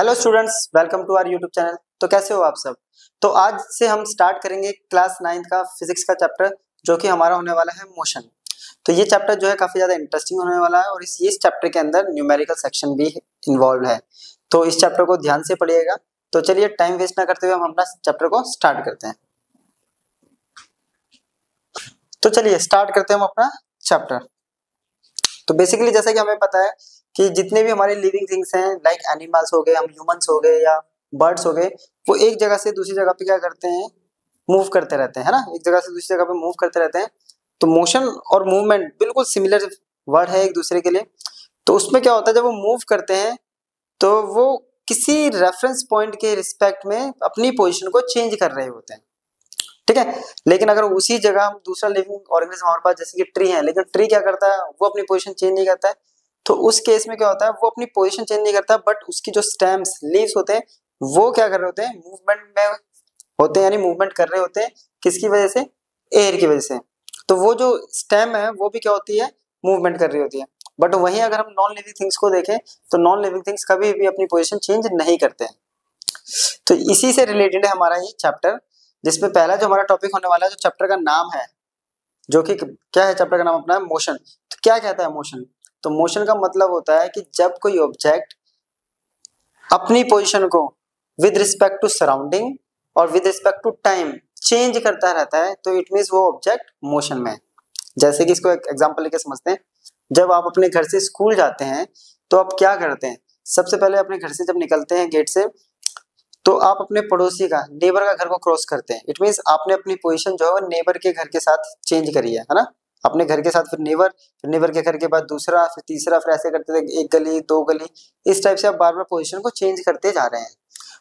Hello students, welcome to our YouTube channel. तो कैसे हो आप सब। तो आज से हम स्टार्ट करेंगे क्लास 9 का फिजिक्स का चैप्टर, जो कि हमारा होने वाला है मोशन। तो ये चैप्टर जो है काफी ज्यादा इंटरेस्टिंग होने वाला है और इस चैप्टर के अंदर न्यूमेरिकल सेक्शन भी इन्वॉल्व है। तो इस चैप्टर को ध्यान से पढ़िएगा। तो चलिए टाइम वेस्ट ना करते हुए हम अपना चैप्टर को स्टार्ट करते हैं। तो चलिए स्टार्ट करते हैं हम अपना चैप्टर। तो बेसिकली जैसा कि हमें पता है कि जितने भी हमारे लिविंग थिंग्स हैं, लाइक एनिमल्स हो गए, हम ह्यूमंस हो गए या बर्ड्स हो गए, वो एक जगह से दूसरी जगह पे क्या करते हैं, मूव करते रहते हैं, है ना। एक जगह से दूसरी जगह पे मूव करते रहते हैं। तो मोशन और मूवमेंट बिल्कुल सिमिलर वर्ड है एक दूसरे के लिए। तो उसमें क्या होता है, जब वो मूव करते हैं तो वो किसी रेफरेंस पॉइंट के रिस्पेक्ट में अपनी पोजिशन को चेंज कर रहे होते हैं, ठीक है। लेकिन अगर उसी जगह हम दूसरा लिविंग ऑर्गेनिज्म हमारे पास जैसे कि ट्री है, लेकिन ट्री क्या करता है, वो अपनी पोजीशन चेंज नहीं करता है। तो उस केस में क्या होता है, वो अपनी पोजीशन चेंज नहीं करता, बट उसकी जो स्टेम्स लीव्स होते हैं वो क्या कर रहे होते हैं, मूवमेंट में होते हैं, यानी मूवमेंट कर रहे होते हैं। किसकी वजह से? एयर की वजह से। तो वो जो स्टेम है वो भी क्या होती है, मूवमेंट कर रही होती है। बट वहीं अगर हम नॉन लिविंग थिंग्स को देखें तो नॉन लिविंग थिंग्स कभी भी अपनी पोजीशन चेंज नहीं करते हैं। तो इसी से रिलेटेड है हमारा ये चैप्टर, जिसमें पहला जो हमारा टॉपिक होने वाला है, जो चैप्टर का नाम है, जो कि क्या है, चैप्टर का नाम अपना है मोशन। तो क्या कहता है मोशन? तो मोशन का मतलब होता है कि जब कोई ऑब्जेक्ट अपनी पोजीशन को विद रिस्पेक्ट टू सराउंडिंग और with respect to time change करता रहता है, तो इट मींस वो ऑब्जेक्ट मोशन में है। जैसे कि इसको एक एग्जांपल लेके समझते हैं। जब आप अपने घर से स्कूल जाते हैं तो आप क्या करते हैं, सबसे पहले अपने घर से जब निकलते हैं गेट से, तो आप अपने पड़ोसी का, नेबर का घर को क्रॉस करते हैं। इट मींस आपने अपनी पोजीशन जो है वो नेबर के घर के साथ चेंज करी है ना। अपने घर के साथ फिर नेबर के घर के बाद दूसरा, फिर तीसरा, फिर ऐसे करते थे, एक गली, दो गली, इस टाइप से आप बार बार पोजीशन को चेंज करते जा रहे हैं।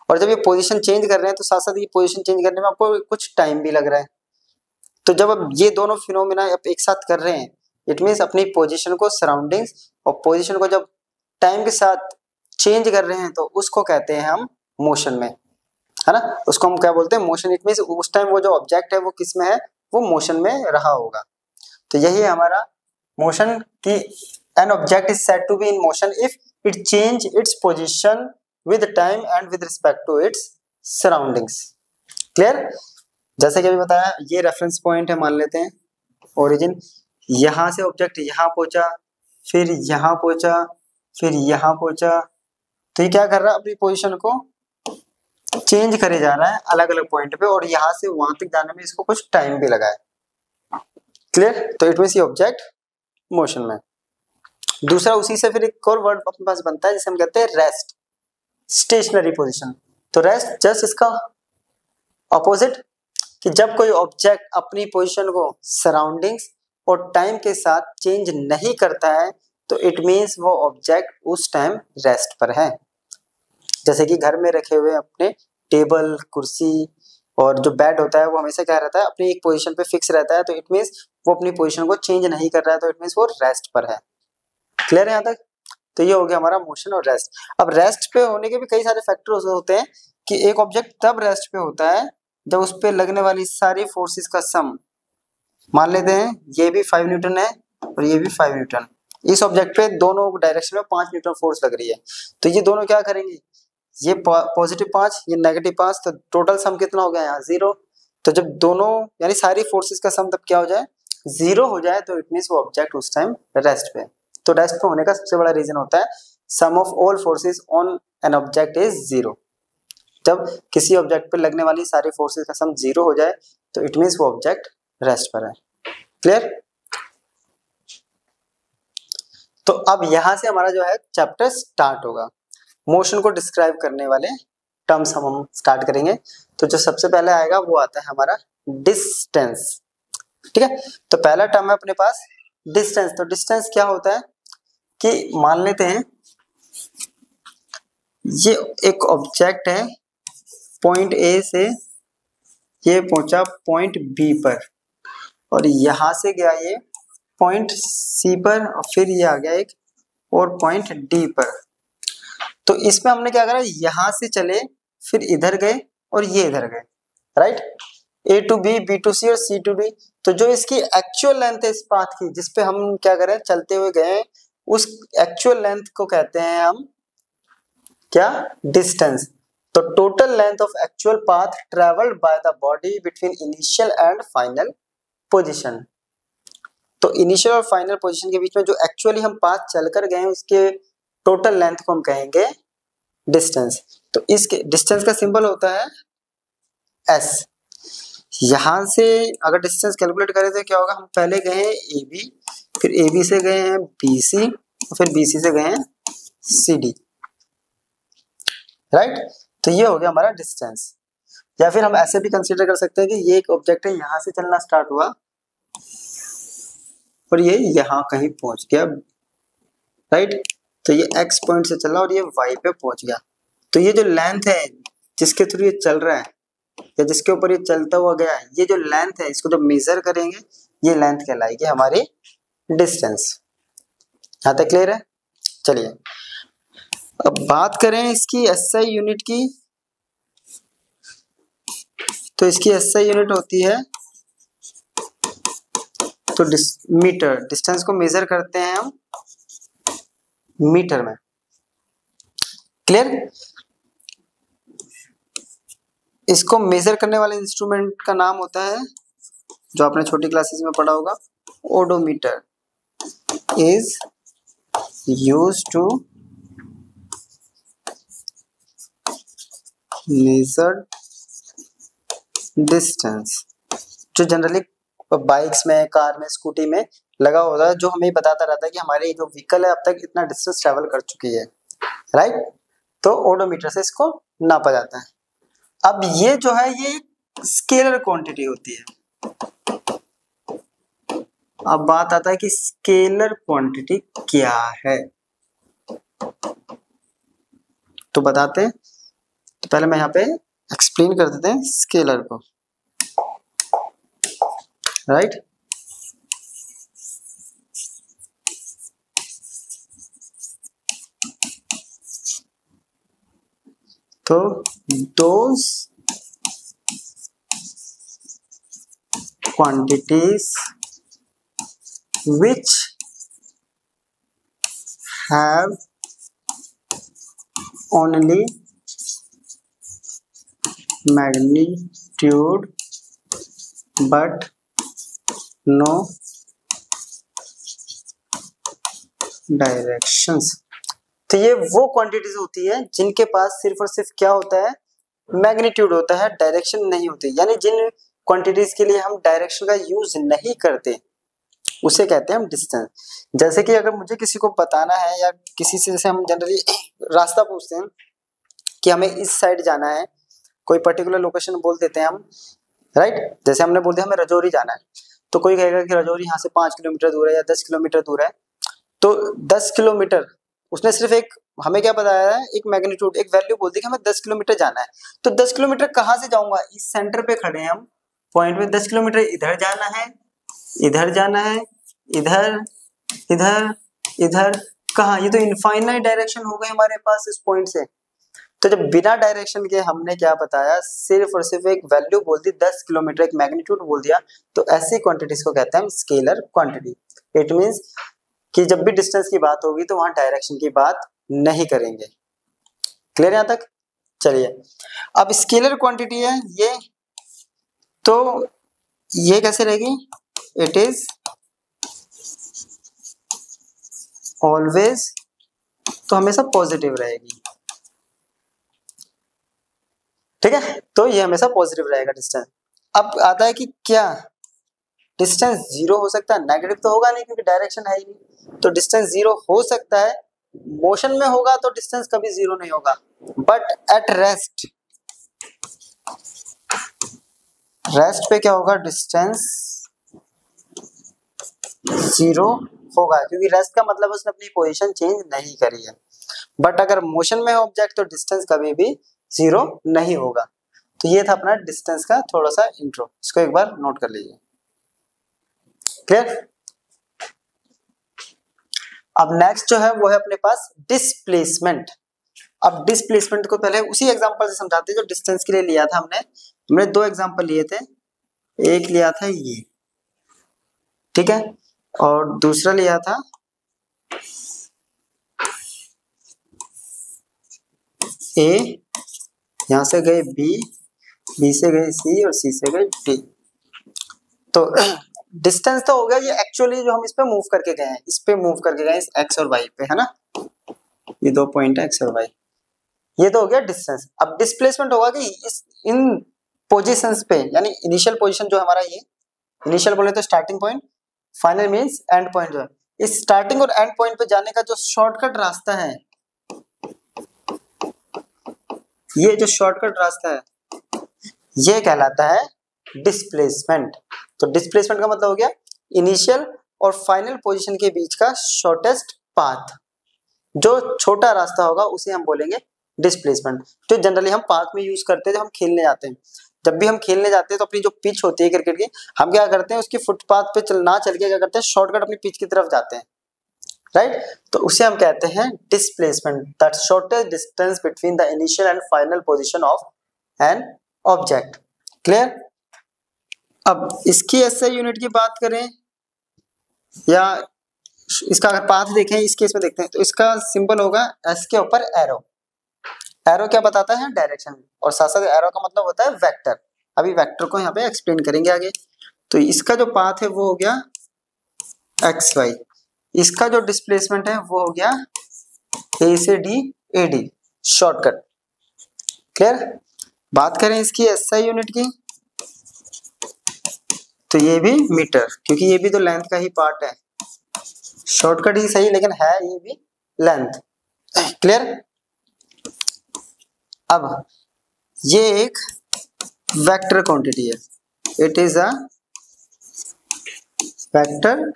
और जब ये पोजीशन चेंज कर रहे हैं तो साथ साथ ये पोजीशन चेंज करने में आपको कुछ टाइम भी लग रहा है। तो जब आप ये दोनों फिनोमिना आप एक साथ कर रहे हैं, इट मीन्स अपनी पोजीशन को, सराउंडिंग्स और पोजीशन को जब टाइम के साथ चेंज कर रहे हैं, तो उसको कहते हैं हम मोशन में, है ना। उसको हम क्या बोलते हैं, मोशन। इट मींस उस टाइम वो जो ऑब्जेक्ट है वो किस में है, वो मोशन में रहा होगा। तो यही है हमारा मोशन की an object is said to be in motion if it change its position with time and with respect to its surroundings. Clear? जैसे कि अभी बताया, ये रेफरेंस पॉइंट है, मान लेते हैं ओरिजिन। यहां से ऑब्जेक्ट यहां पहुंचा, फिर यहां पहुंचा, फिर यहां पहुंचा। तो ये क्या कर रहा है, अपनी पोजीशन को चेंज करे जा रहा है अलग अलग पॉइंट पे, और यहां से वहां तक जाने में इसको कुछ टाइम भी लगा है। क्लियर? तो इट मींस ये ऑब्जेक्ट मोशन में। दूसरा, उसी से फिर एक और वर्ड अपने पास बनता है जिसे हम कहते हैं रेस्ट, स्टेशनरी पोजीशन। तो रेस्ट जस्ट इसका ऑपोजिट, कि जब कोई ऑब्जेक्ट अपनी पोजीशन को सराउंडिंग्स और टाइम के साथ चेंज नहीं करता है, तो इट मींस वो ऑब्जेक्ट उस टाइम रेस्ट पर है। जैसे कि घर में रखे हुए अपने टेबल, कुर्सी और जो बेड होता है वो हमेशा क्या रहता है, अपनी एक पोजीशन पे फिक्स रहता है। तो इट मींस वो अपनी पोजीशन को चेंज नहीं कर रहा है, तो इट मींस वो रेस्ट पर है। क्लियर है यहाँ तक? तो ये हो गया हमारा मोशन और रेस्ट। अब रेस्ट पे होने के भी कई सारे फैक्टर्स होते हैं कि एक ऑब्जेक्ट तब रेस्ट पे होता है जब उस पर लगने वाली सारी फोर्सेस का सम, मान लेते हैं ये भी 5 न्यूटन है और ये भी 5 न्यूटन, इस ऑब्जेक्ट पे दोनों डायरेक्शन में 5 न्यूटन फोर्स लग रही है। तो ये दोनों क्या करेंगे, ये पॉजिटिव 5, ये नेगेटिव 5, तो टोटल सम कितना हो गया यहाँ 0। तो जब दोनों यानी सारी फोर्सेस का सम तब क्या हो जाए, 0 हो जाए, तो इट मींस वो ऑब्जेक्ट उस टाइम रेस्ट पे। तो रेस्ट पे होने का सबसे बड़ा रीजन होता है sum of all forces on an object is 0। जब किसी ऑब्जेक्ट पे लगने वाली सारी फोर्सेस का सम 0 हो जाए, तो इट मींस वो ऑब्जेक्ट रेस्ट पर है। क्लियर? तो अब यहां से हमारा जो है चैप्टर स्टार्ट होगा। मोशन को डिस्क्राइब करने वाले टर्म्स हम स्टार्ट करेंगे। तो जो सबसे पहले आएगा वो आता है हमारा डिस्टेंस, ठीक है। तो पहला टर्म है अपने पास डिस्टेंस। तो डिस्टेंस क्या होता है कि मान लेते हैं ये एक ऑब्जेक्ट है, पॉइंट ए से ये पहुंचा पॉइंट बी पर, और यहां से गया ये पॉइंट सी पर, और फिर ये आ गया एक और पॉइंट डी पर। तो इसमें हमने क्या करा, यहां से चले, फिर इधर गए और ये इधर गए, right. A to B, B to C और सी टू डी। तो जो इसकी एक्चुअल लेंथ है इस पाथ की, जिसपे हम क्या करें, चलते हुए गए, उस एक्चुअल लेंथ को कहते हैं हम क्या? डिस्टेंस। तो total length of actual path travelled by the body between initial and final position. तो इनिशियल और फाइनल पोजीशन के बीच में जो एक्चुअली हम पाथ चलकर गए हैं उसके टोटल लेंथ को हम कहेंगे डिस्टेंस। तो इसके डिस्टेंस का सिंबल होता है एस। यहां से अगर डिस्टेंस कैलकुलेट करें तो क्या होगा, हम पहले गए हैं ए बी, फिर ए बी से गए हैं बी सी, फिर बी सी से गए हैं सी डी, राइट। तो ये हो गया हमारा डिस्टेंस। या फिर हम ऐसे भी कंसीडर कर सकते हैं कि ये एक ऑब्जेक्ट है, यहां से चलना स्टार्ट हुआ और ये यहाँ कहीं पहुंच गया, राइट। तो ये एक्स पॉइंट से चला और ये वाई पे पहुंच गया। तो ये जो लेंथ है जिसके थ्रू ये चल रहा है या जिसके ऊपर ये चलता हुआ गया है, ये जो लेंथ है इसको जब मेजर करेंगे ये लेंथ कहलाएगी हमारी डिस्टेंस। यहाँ तक क्लियर है? चलिए अब बात करें इसकी एसआई यूनिट की। तो इसकी एसआई यूनिट होती है तो मीटर। डिस्टेंस को मेजर करते हैं हम मीटर में। क्लियर? इसको मेजर करने वाले इंस्ट्रूमेंट का नाम होता है, जो आपने छोटी क्लासेस में पढ़ा होगा, odometer is used to measure distance. जो जनरली बाइक्स में, कार में, स्कूटी में लगा होता है, जो हमें बताता रहता है कि हमारी जो व्हीकल है अब तक इतना डिस्टेंस ट्रेवल कर चुकी है, राइट। तो ओडोमीटर से इसको नापा जाता है। अब ये जो है ये स्केलर क्वांटिटी होती है। अब बात आता है कि स्केलर क्वांटिटी क्या है, तो बताते हैं। तो पहले मैं यहाँ पे एक्सप्लेन कर देते हैं स्केलर को, राइट। तो those quantities which have only magnitude but no directions। तो ये वो क्वांटिटीज होती है जिनके पास सिर्फ और सिर्फ क्या होता है, मैग्नीट्यूड होता है, डायरेक्शन नहीं होती। यानी जिन क्वांटिटीज के लिए हम डायरेक्शन का यूज नहीं करते उसे कहते हैं हम डिस्टेंस। जैसे कि अगर मुझे किसी को बताना है या किसी से, जैसे हम जनरली रास्ता पूछते हैं कि हमें इस साइड जाना है, कोई पर्टिकुलर लोकेशन बोल देते हैं हम, राइट। जैसे हमने बोल दिया हमें रजौरी जाना है, तो कोई कहेगा कि रजौरी यहाँ से 5 किलोमीटर दूर है या 10 किलोमीटर दूर है। तो 10 किलोमीटर उसने सिर्फ एक हमें क्या बताया है, एक मैग्नीट्यूड, एक वैल्यू बोल दी कि हमें 10 किलोमीटर जाना है। तो 10 किलोमीटर कहाँ से जाऊंगा, इस सेंटर पे खड़े हैं हम पॉइंट में, 10 किलोमीटर इधर जाना है, इधर जाना है, इधर, इधर, इधर, कहाँ, ये तो इनफाइनाइट डायरेक्शन हो गई हमारे पास इस पॉइंट से। तो जब बिना डायरेक्शन के हमने क्या बताया, सिर्फ और सिर्फ एक वैल्यू बोल दी, 10 किलोमीटर, एक मैग्नीट्यूड बोल दिया, तो ऐसी क्वांटिटीज को कहते हैं हम स्केलर क्वांटिटी। इट मींस कि जब भी डिस्टेंस की बात होगी तो वहां डायरेक्शन की बात नहीं करेंगे। क्लियर यहां तक? चलिए अब स्केलर क्वांटिटी है ये, तो ये कैसे रहेगी, इट इज ऑलवेज, तो हमेशा पॉजिटिव रहेगी, ठीक है। तो ये हमेशा पॉजिटिव रहेगा डिस्टेंस। अब आता है कि क्या डिस्टेंस जीरो हो सकता है, नेगेटिव तो होगा नहीं क्योंकि डायरेक्शन है ही नहीं। तो डिस्टेंस जीरो हो सकता है, मोशन में होगा तो डिस्टेंस कभी जीरो नहीं होगा, बट एट रेस्ट, रेस्ट पे क्या होगा, डिस्टेंस जीरो होगा, क्योंकि रेस्ट का मतलब उसने अपनी पोजीशन चेंज नहीं करी है। बट अगर मोशन में है ऑब्जेक्ट तो डिस्टेंस कभी भी जीरो नहीं होगा। तो ये था अपना डिस्टेंस का थोड़ा सा इंट्रो, इसको एक बार नोट कर लीजिए। क्लियर? अब नेक्स्ट जो है वो है अपने पास डिस्प्लेसमेंट। अब डिस्प्लेसमेंट को पहले उसी एग्जांपल से समझाते हैं जो डिस्टेंस के लिए लिया था हमने दो एग्जांपल लिए थे। एक लिया था ये, ठीक है, और दूसरा लिया था ए, यहां से गए बी, बी से गए सी और सी से गए डी। तो डिस्टेंस तो हो गया ये एक्चुअली जो हम इस पे मूव करके गए हैं, इस पे मूव करके गए इस एक्स और वाई पे, है ना, ये 2 पॉइंट है एक्स और वाई, ये तो हो गया डिस्टेंस। अब डिस्प्लेसमेंट होगा कि इस इन पोजीशंस पे, यानी इनिशियल पोजीशन जो हमारा ये इनिशियल बोले तो starting point, final means and point, जो है इस स्टार्टिंग और एंड पॉइंट पे जाने का जो शॉर्टकट रास्ता है, ये जो शॉर्टकट रास्ता है ये कहलाता है डिस्प्लेसमेंट। तो डिस्प्लेसमेंट का मतलब हो गया इनिशियल और फाइनल पोजीशन के बीच का शॉर्टेस्ट पाथ, जो छोटा रास्ता होगा उसे हम बोलेंगे डिस्प्लेसमेंट। जो जनरली हम पार्क में यूज करते हैं जब हम खेलने जाते हैं, जब भी हम खेलने जाते हैं तो अपनी जो पिच होती है क्रिकेट की, हम क्या करते हैं उसकी फुटपाथ पे ना चल के क्या करते हैं शॉर्टकट अपनी पिच की तरफ जाते हैं, राइट। तो उसे हम कहते हैं displacement, that shortest distance between the initial and final position of an object. Clear. अब इसकी एसआई यूनिट की बात करें या इसका अगर पाथ देखें, इस केस में देखते हैं तो इसका सिंबल होगा एस के ऊपर एरो। एरो क्या बताता है? डायरेक्शन, और साथ साथ एरो का मतलब होता है वेक्टर। अभी वेक्टर को यहाँ पे एक्सप्लेन करेंगे आगे। तो इसका जो पाथ है वो हो गया एक्स वाई, इसका जो डिस्प्लेसमेंट है वो हो गया ए से D, A D, shortcut. Clear. बात करें इसकी एसआई यूनिट की, तो ये भी मीटर, क्योंकि ये भी तो लेंथ का ही पार्ट है, शॉर्टकट ही सही लेकिन है ये भी लेंथ। क्लियर। अब ये एक वेक्टर क्वांटिटी है, इट इज अ वेक्टर,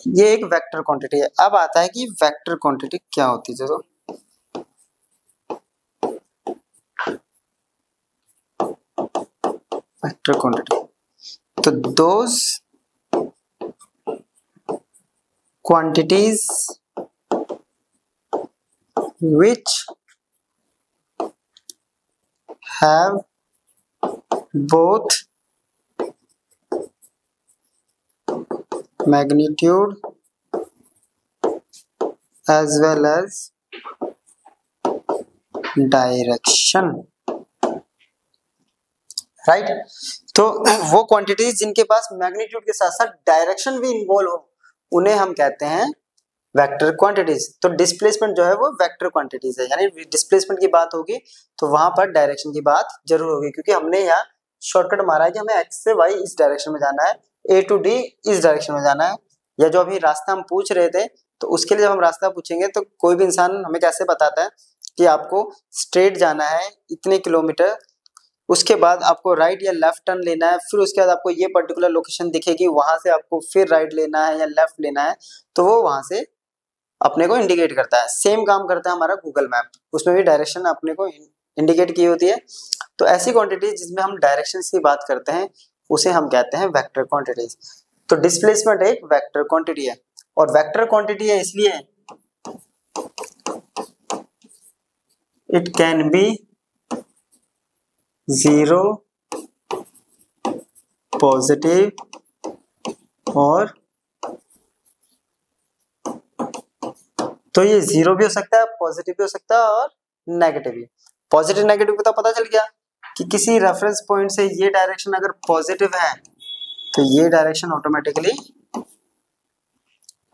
ये एक वेक्टर क्वांटिटी है। अब आता है कि वेक्टर क्वांटिटी क्या होती है। चलो वेक्टर क्वांटिटी, तो those quantities which have both magnitude as well as direction, right. तो वो क्वांटिटीज जिनके पास मैग्नीट्यूड के साथ साथ डायरेक्शन भी इन्वॉल्व हो उन्हें हम कहते हैं वेक्टर क्वांटिटीज। तो डिस्प्लेसमेंट जो है वो वेक्टर क्वांटिटीज है, यानी डिस्प्लेसमेंट की बात होगी तो वहां पर डायरेक्शन की बात जरूर होगी, क्योंकि हमने यहाँ शॉर्टकट मारा है कि हमें एक्स से वाई इस डायरेक्शन में जाना है, ए टू डी इस डायरेक्शन में जाना है। या जो अभी रास्ता हम पूछ रहे थे, तो उसके लिए जब हम रास्ता पूछेंगे तो कोई भी इंसान हमें कैसे बताता है कि आपको स्ट्रेट जाना है इतने किलोमीटर, उसके बाद आपको राइट या लेफ्ट टर्न लेना है, फिर उसके बाद आपको ये पर्टिकुलर लोकेशन दिखेगी, वहां से आपको फिर राइट लेना है या लेफ्ट लेना है, तो वो वहां से अपने को इंडिकेट करता है। सेम काम करता है हमारा गूगल मैप, उसमें भी डायरेक्शन अपने को इंडिकेट की होती है। तो ऐसी क्वांटिटी जिसमें हम डायरेक्शन की बात करते हैं उसे हम कहते हैं वेक्टर क्वांटिटीज। तो डिस्प्लेसमेंट एक वेक्टर क्वांटिटी है, और वेक्टर क्वांटिटी है इसलिए it can be zero, positive और, तो ये जीरो भी हो सकता है, पॉजिटिव भी हो सकता है और नेगेटिव भी। पॉजिटिव नेगेटिव का पता चल गया कि किसी रेफरेंस पॉइंट से ये डायरेक्शन अगर पॉजिटिव है तो ये डायरेक्शन ऑटोमेटिकली।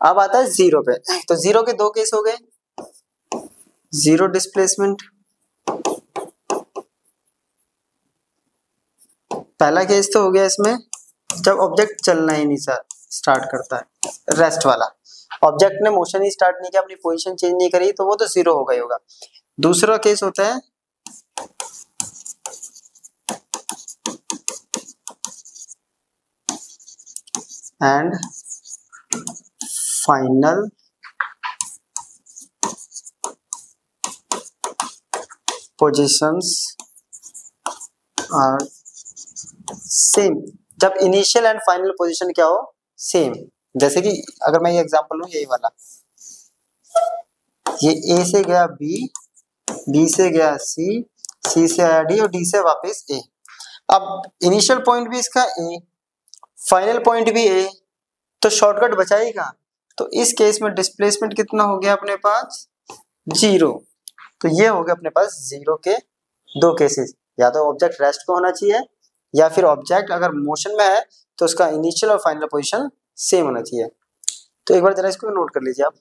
अब आता है जीरो पे, तो जीरो के दो केस हो गए, जीरो डिस्प्लेसमेंट। पहला केस तो हो गया इसमें जब ऑब्जेक्ट चलना ही नहीं स्टार्ट करता है, रेस्ट वाला, ऑब्जेक्ट ने मोशन ही स्टार्ट नहीं किया, अपनी पोजीशन चेंज नहीं करी, तो वो तो जीरो हो गई होगा। दूसरा केस होता है and final positions are same, जब इनिशियल एंड फाइनल पोजीशन क्या हो, सेम। जैसे कि अगर मैं ये एग्जांपल लूं, यही वाला, ये ए से गया बी, बी से गया सी, सी से आया डी और डी से वापस ए। अब इनिशियल पॉइंट भी इसका ए, फाइनल पॉइंट भी ए, तो शॉर्टकट बचाएगा। तो इस केस में डिस्प्लेसमेंट कितना हो गया अपने पास, जीरो। तो ये हो गया अपने पास जीरो के दो केसेस, या तो ऑब्जेक्ट रेस्ट पे होना चाहिए या फिर ऑब्जेक्ट अगर मोशन में है तो उसका इनिशियल और फाइनल पोजीशन सेम होना चाहिए। तो एक बार जरा इसको नोट कर लीजिए आप।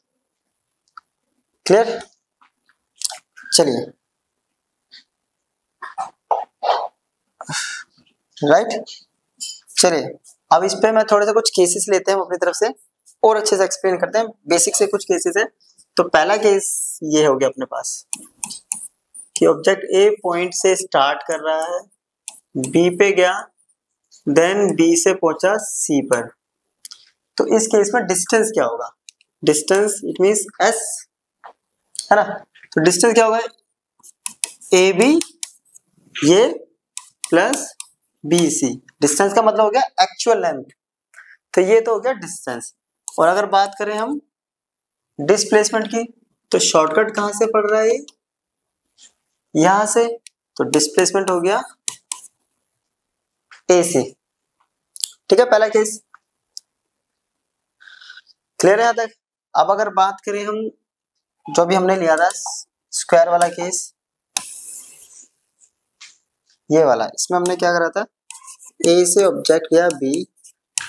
क्लियर? चलिए, राइट। चलिए अब इस पे मैं थोड़े से कुछ केसेस लेते हैं अपनी तरफ से और अच्छे से एक्सप्लेन करते हैं। बेसिक से कुछ केसेस है। तो पहला केस ये हो गया अपने पास कि ऑब्जेक्ट ए पॉइंट से स्टार्ट कर रहा है, बी पे गया, देन बी से पहुंचा सी पर। तो इस केस में डिस्टेंस क्या होगा? डिस्टेंस इट मींस एस, है ना। तो डिस्टेंस क्या होगा? ए बी ये प्लस बी सी। डिस्टेंस का मतलब हो गया एक्चुअल लेंथ। तो ये तो हो गया डिस्टेंस। और अगर बात करें हम डिस्प्लेसमेंट की, तो शॉर्टकट कहां से पड़ रहा है? यहां से। तो डिस्प्लेसमेंट हो गया ए से। ठीक है, पहला केस क्लियर है यहां तक। अब अगर बात करें हम जो भी हमने लिया था स्क्वायर वाला केस, ये वाला, इसमें हमने क्या करा था? ए से ऑब्जेक्ट गया बी,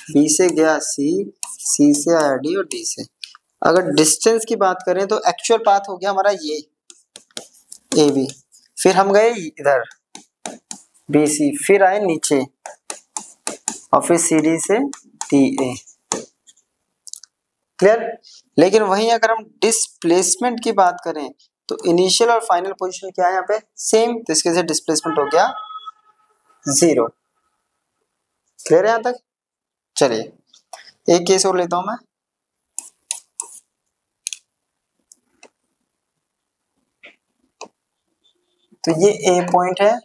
बी से गया सी, सी से आया डी और डी से। अगर डिस्टेंस की बात करें तो एक्चुअल पाथ हो गया हमारा ये ए बी, फिर हम गए इधर बी सी, फिर आए नीचे और फिर सी डी से डी ए। क्लियर? लेकिन वहीं अगर हम डिस्प्लेसमेंट की बात करें तो इनिशियल और फाइनल पोजीशन क्या है यहाँ पे? सेम। तो इसके से डिस्प्लेसमेंट हो गया जीरो। क्लियर है यहां तक? चलिए एक केस और लेता हूं मैं। तो ये ए पॉइंट है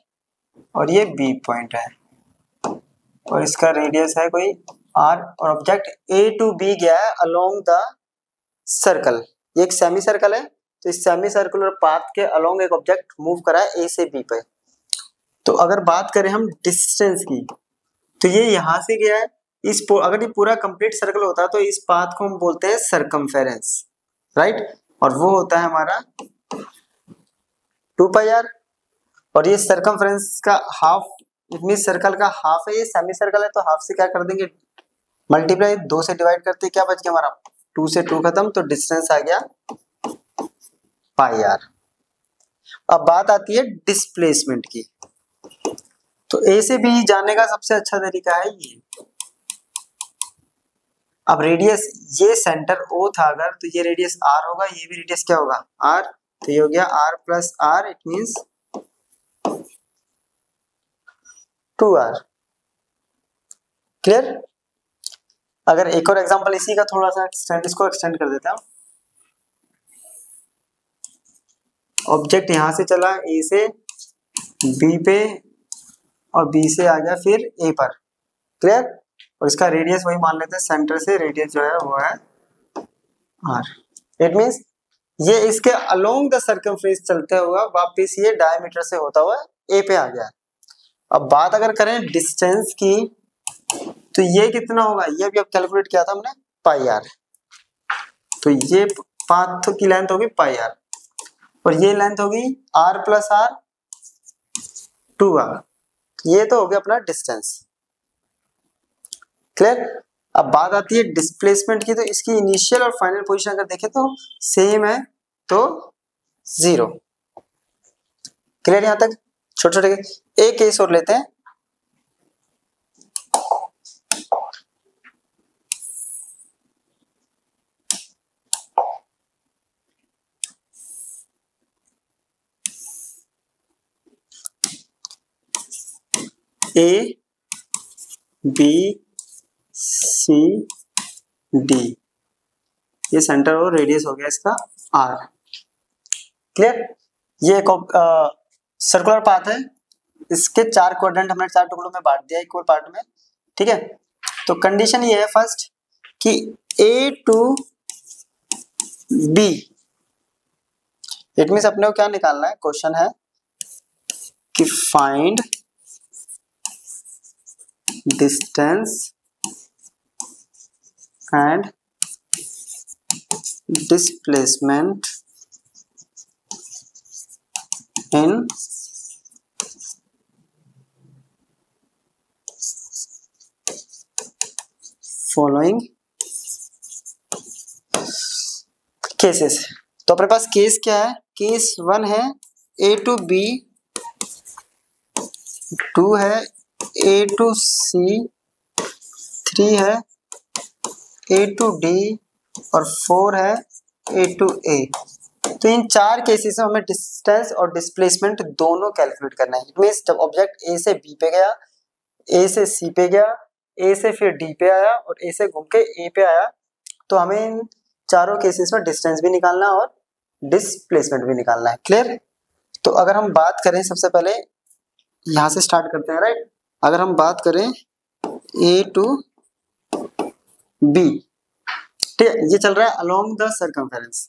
और ये बी पॉइंट है और इसका रेडियस है कोई आर, और ऑब्जेक्ट ए टू बी गया है अलोंग द सर्कल। ये एक सेमी सर्कल है, तो इस सेमी सर्कुलर पाथ के अलोंग एक ऑब्जेक्ट मूव करा है ए से बी पे। तो अगर बात करें हम डिस्टेंस की, तो ये यहां से गया है इस अगर ये पूरा कंप्लीट सर्कल होता तो इस पाथ को हम बोलते हैं सरकमफेरेंस, राइट। और वो होता है हमारा 2 पाई आर। और ये सरकमफेरेंस का हाफ, इट मीन सर्कल का हाफ है, ये सेमी सर्कल है तो हाफ से क्या कर देंगे? मल्टीप्लाई, 2 से डिवाइड करते क्या बच गया हमारा? 2 से 2 खत्म, तो डिस्टेंस आ गया पाई आर। अब बात आती है डिस्प्लेसमेंट की। तो ए से बी जाने का सबसे अच्छा तरीका है ये। अब रेडियस ये सेंटर ओ था अगर, तो ये रेडियस आर होगा, ये भी रेडियस क्या होगा? आर। तो ये हो गया r plus r, it means 2r। Clear? अगर एक और एग्जांपल इसी का थोड़ा सा इसको एक्सटेंड कर देता हूं। ऑब्जेक्ट यहां से चला ए से बी पे और बी से आ गया फिर ए पर। क्लियर? और इसका रेडियस वही मान लेते हैं, सेंटर से रेडियस जो है वो है आर। इट मींस ये इसके अलोंग द सर्कमफ्रेंस चलते हुआ वापस ये डायमीटर से होता हुआ ए पे आ गया। अब बात अगर करें डिस्टेंस की, तो ये कितना होगा? ये अभी अब कैलकुलेट किया था हमने, पाई आर। तो ये पाथ की लेंथ होगी पाई आर और ये लेंथ होगी आर प्लस आर 2r। ये तो हो गया अपना डिस्टेंस। क्लियर? अब बात आती है डिस्प्लेसमेंट की, तो इसकी इनिशियल और फाइनल पोजीशन अगर देखें तो सेम है, तो 0। क्लियर यहां तक? छोटे छोटे एक केस और लेते हैं। ए बी सी डी, ये सेंटर और रेडियस हो गया इसका आर। क्लियर? ये एक सर्कुलर पाथ है, इसके 4 क्वाड्रेंट हमने 4 टुकड़ों में बांट दिया इक्वल पार्ट में। ठीक है, तो कंडीशन ये है फर्स्ट कि ए टू बी, इट मींस अपने को क्या निकालना है? क्वेश्चन है कि find distance and displacement in following cases. तो अपने पास केस क्या है? केस 1 है ए टू बी, 2 है ए टू सी, 3 है ए टू डी और 4 है ए टू ए। तो इन 4 केसेस में हमें डिस्टेंस और डिस्प्लेसमेंट दोनों कैलकुलेट करना है। इट मींस जब ऑब्जेक्ट ए से बी पे गया, ए से सी पे गया, ए से फिर डी पे आया और ए से घूम के ए पे आया, तो हमें इन चारों केसेस में डिस्टेंस भी निकालना है और डिस्प्लेसमेंट भी निकालना है। क्लियर? तो अगर हम बात करें, सबसे पहले यहाँ से स्टार्ट करते हैं, राइट। अगर हम बात करें ए टू बी, ठीक है, ये चल रहा है अलोंग द सर्कमफेरेंस।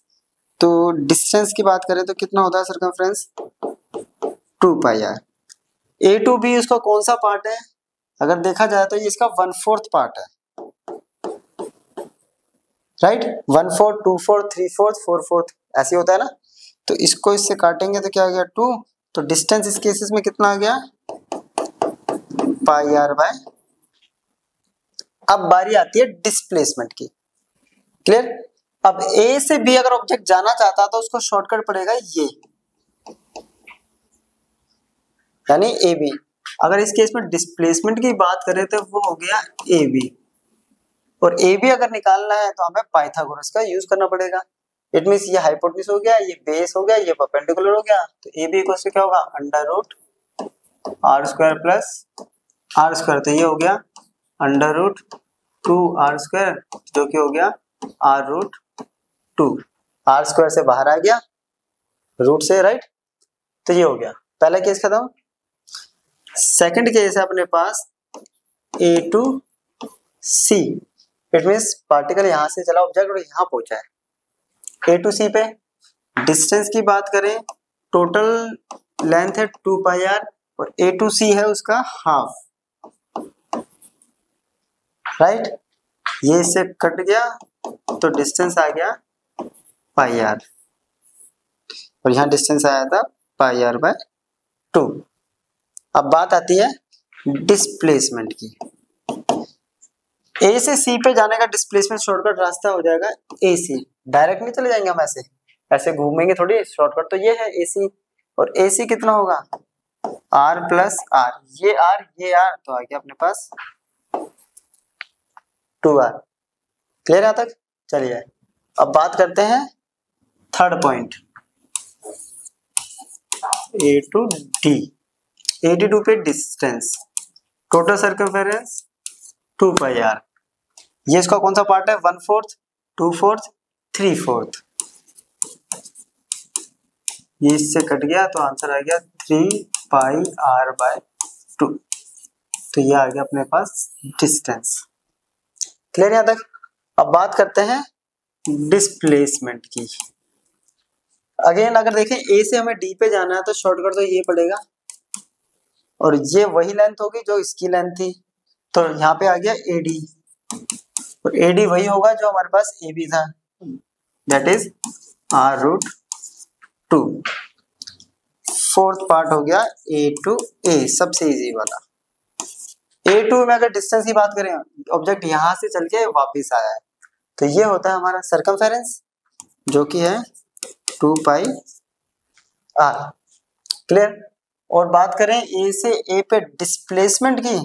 तो डिस्टेंस की बात करें तो कितना होता है circumference? 2 pi r. A to B उसका कौन सा पार्ट है? अगर देखा जाए तो ये इसका 1/4 पार्ट है, राइट। 1/4, 2/4, 3/4, 4/4 ऐसे होता है ना। तो इसको इससे काटेंगे तो क्या आ गया? 2। तो डिस्टेंस इस केसेस में कितना आ गया? पाई आर बाय। अब बारी आती है डिस्प्लेसमेंट की। क्लियर? अब ए से बी अगर ऑब्जेक्ट जाना चाहता तो उसको शॉर्टकट पड़ेगा ये, यानी ए बी। अगर इस केस में डिस्प्लेसमेंट की बात करें तो वो हो गया ए बी, और ए बी अगर निकालना है तो हमें पाइथागोरस का यूज करना पड़ेगा। इट मींस ये हाइपोटेन्यूज हो गया, ये बेस हो गया, ये परपेंडिकुलर हो गया। तो ए बी इक्वल टू क्या होगा? Under root r square plus r square. तो ये हो गया अंडर रूट 2r स्क्वायर, जो कि हो गया r रूट 2। आर स्क्वायर से बाहर आ गया रूट से, राइट। तो ये हो गया पहला केस खत्म। सेकंड केस है अपने पास A to C. It means particle यहां से चला ऑब्जेक्ट और यहां पहुंचा है। ए टू सी पे डिस्टेंस की बात करें, टोटल लेंथ है 2 पाई आर और ए टू सी है उसका हाफ, राइट। ये इससे कट गया तो डिस्टेंस आ गया पाई आर, और यहाँ डिस्टेंस आया था पाई आर बाय 2। अब बात आती है डिस्प्लेसमेंट की। ए से सी पे जाने का डिस्प्लेसमेंट शॉर्टकट रास्ता हो जाएगा ए सी। डायरेक्ट नहीं चले जाएंगे हम, ऐसे ऐसे घूमेंगे थोड़ी। शॉर्टकट तो ये है ए सी, और ए सी कितना होगा? R plus r. ये आर तो आ गया अपने पास 2r। क्लियर है तक? चलिए अब बात करते हैं third point, A to D. A D to पे distance, total circumference 2 pi r. ये इसका कौन सा पार्ट है? 1/4, 2/4, 3/4। ये इससे कट गया तो आंसर आ गया 3 पाई आर बाय 2। तो ये आ गया अपने पास डिस्टेंस। क्लियर यहाँ तक? अब बात करते हैं डिस्प्लेसमेंट की। अगेन अगर देखें ए से हमें डी पे जाना है तो शॉर्टकट तो ये पड़ेगा, और ये वही लेंथ होगी जो इसकी लेंथ थी। तो यहाँ पे आ गया ए डी, और ए डी वही होगा जो हमारे पास ए बी था, that is r root 2। Fourth part हो गया ए टू ए, सबसे इजी वाला। ए टू में अगर डिस्टेंस की बात करें, ऑब्जेक्ट यहां से चल के वापिस आया है, तो ये होता है हमारा सर्कमफेरेंस, जो कि है 2 पाई आर। क्लियर? और बात करें ए से ए पे डिस्प्लेसमेंट की,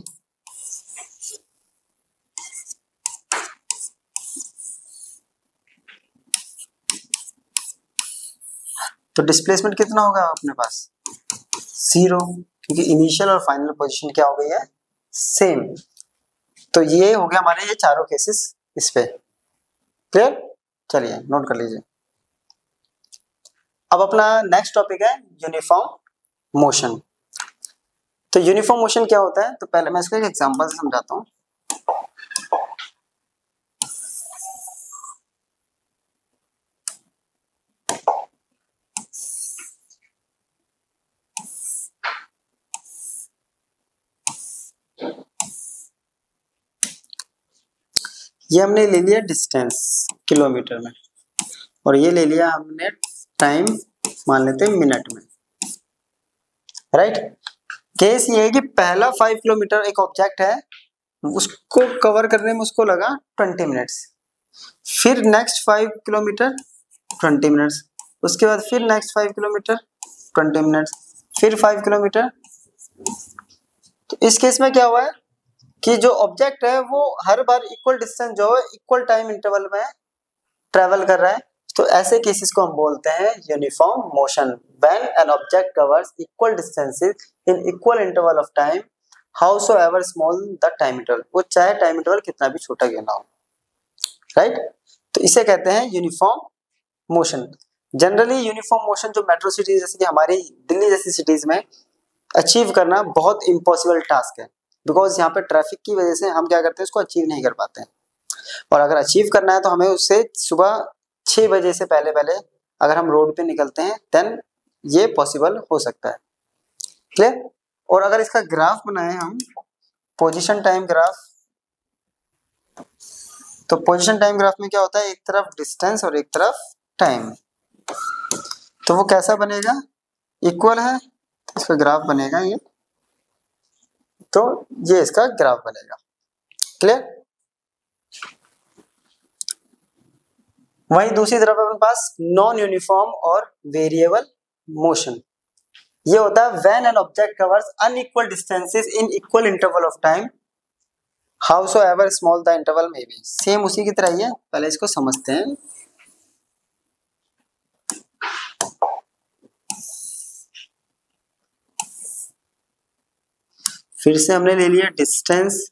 तो डिस्प्लेसमेंट कितना होगा अपने पास? 0, क्योंकि इनिशियल और फाइनल पोजीशन क्या हो गई है? सेम। तो ये हो गया हमारे ये चारों केसेस इस पे। क्लियर? चलिए नोट कर लीजिए। अब अपना नेक्स्ट टॉपिक है यूनिफॉर्म मोशन। तो यूनिफॉर्म मोशन क्या होता है? तो पहले मैं इसको एक एग्जांपल से समझाता हूँ। ये हमने ले लिया डिस्टेंस किलोमीटर में, और ये ले लिया हमने टाइम मान लेते हैं मिनट में। राइट। केस ये है कि पहला 5 किलोमीटर एक ऑब्जेक्ट है, उसको कवर करने में उसको लगा 20 मिनट्स, फिर नेक्स्ट 5 किलोमीटर 20 मिनट्स, उसके बाद फिर नेक्स्ट 5 किलोमीटर 20 मिनट्स, फिर 5 किलोमीटर। तो इस केस में क्या हुआ है कि जो ऑब्जेक्ट है वो हर बार इक्वल डिस्टेंस जो है इक्वल टाइम इंटरवल में ट्रेवल कर रहा है। तो ऐसे केसेस को हम बोलते हैं uniform motion, when an object covers equal distances in equal interval of time howsoever small the time interval, वो चाहे टाइम इंटरवल कितना भी छोटा क्यों ना हो, राइट। तो इसे कहते हैं uniform motion. Generally uniform motion जो मेट्रो सिटीज जैसे कि हमारी दिल्ली जैसी सिटीज में अचीव करना बहुत इम्पॉसिबल टास्क है, बिकॉज यहाँ पे ट्रैफिक की वजह से हम क्या करते हैं उसको अचीव नहीं कर पाते हैं। और अगर अचीव करना है तो हमें उससे सुबह 6 बजे से पहले पहले अगर हम रोड पे निकलते हैं देन ये पॉसिबल हो सकता है। क्लियर। और अगर इसका ग्राफ बनाए हम पोजीशन टाइम ग्राफ, तो पोजीशन टाइम ग्राफ में क्या होता है, एक तरफ डिस्टेंस और एक तरफ टाइम, तो वो कैसा बनेगा, इक्वल है तो इसका ग्राफ बनेगा ये, तो ये इसका ग्राफ बनेगा। क्लियर। वहीं दूसरी तरफ अपने पास नॉन यूनिफॉर्म और वेरिएबल मोशन, ये होता है when an object covers unequal distances in equal interval of time howsoever small the interval may be. Same उसी की तरह ही है, पहले इसको समझते हैं। फिर से हमने ले लिया डिस्टेंस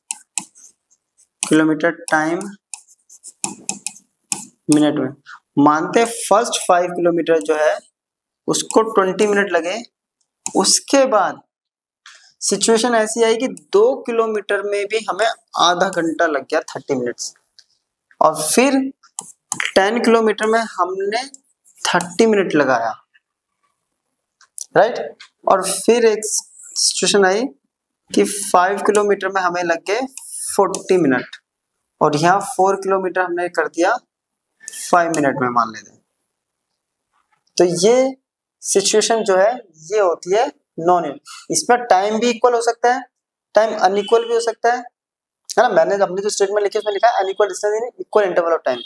किलोमीटर, टाइम मिनट में। मानते फर्स्ट 5 किलोमीटर जो है उसको 20 मिनट लगे, उसके बाद सिचुएशन ऐसी आई कि 2 किलोमीटर में भी हमें आधा घंटा लग गया 30 मिनट्स, और फिर 10 किलोमीटर में हमने 30 मिनट लगाया, राइट। और फिर एक सिचुएशन आई कि 5 किलोमीटर में हमें लग गए 40 मिनट, और यहाँ 4 किलोमीटर हमने कर दिया 5 मिनट में मान लेते हैं। तो ये सिचुएशन जो है ये होती है नॉन इक्वल। इसमें टाइम भी इक्वल हो सकता है, टाइम अनइक्वल भी हो सकता है ना। मैंने अपने जो स्टेटमेंट लिखी उसमें लिखा है unequal distance in equal interval of time,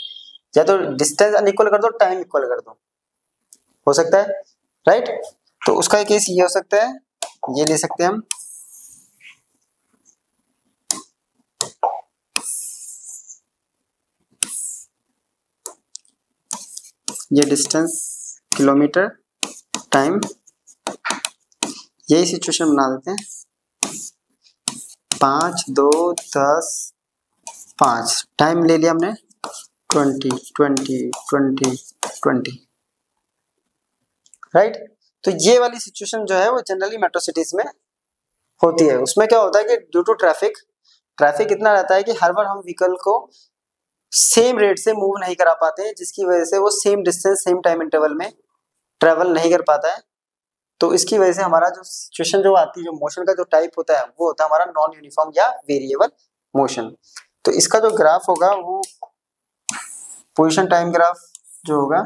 या तो डिस्टेंस अनइक्वल कर दो टाइम इक्वल कर दो, हो सकता है, राइट। तो उसका एक केस ये हो सकता है, ये ले सकते हैं हम। ये डिस्टेंस किलोमीटर, टाइम, यही सिचुएशन बना देते हैं। 5 2 10 5, टाइम ले लिया हमने 20 20 20 20, राइट। तो ये वाली सिचुएशन जो है वो जनरली मेट्रो सिटीज में होती है। उसमें क्या होता है कि ड्यू टू ट्रैफिक इतना रहता है कि हर बार हम व्हीकल को सेम रेट से मूव नहीं करा पाते हैं, जिसकी वजह से वो same distance same time interval में ट्रेवल नहीं कर पाता है। तो इसकी वजह से हमारा जो सिचुएशन जो आती है, जो मोशन का जो टाइप होता है वो होता है हमारा नॉन यूनिफॉर्म या वेरिएबल मोशन। तो इसका जो ग्राफ होगा वो पोजीशन टाइम ग्राफ जो होगा,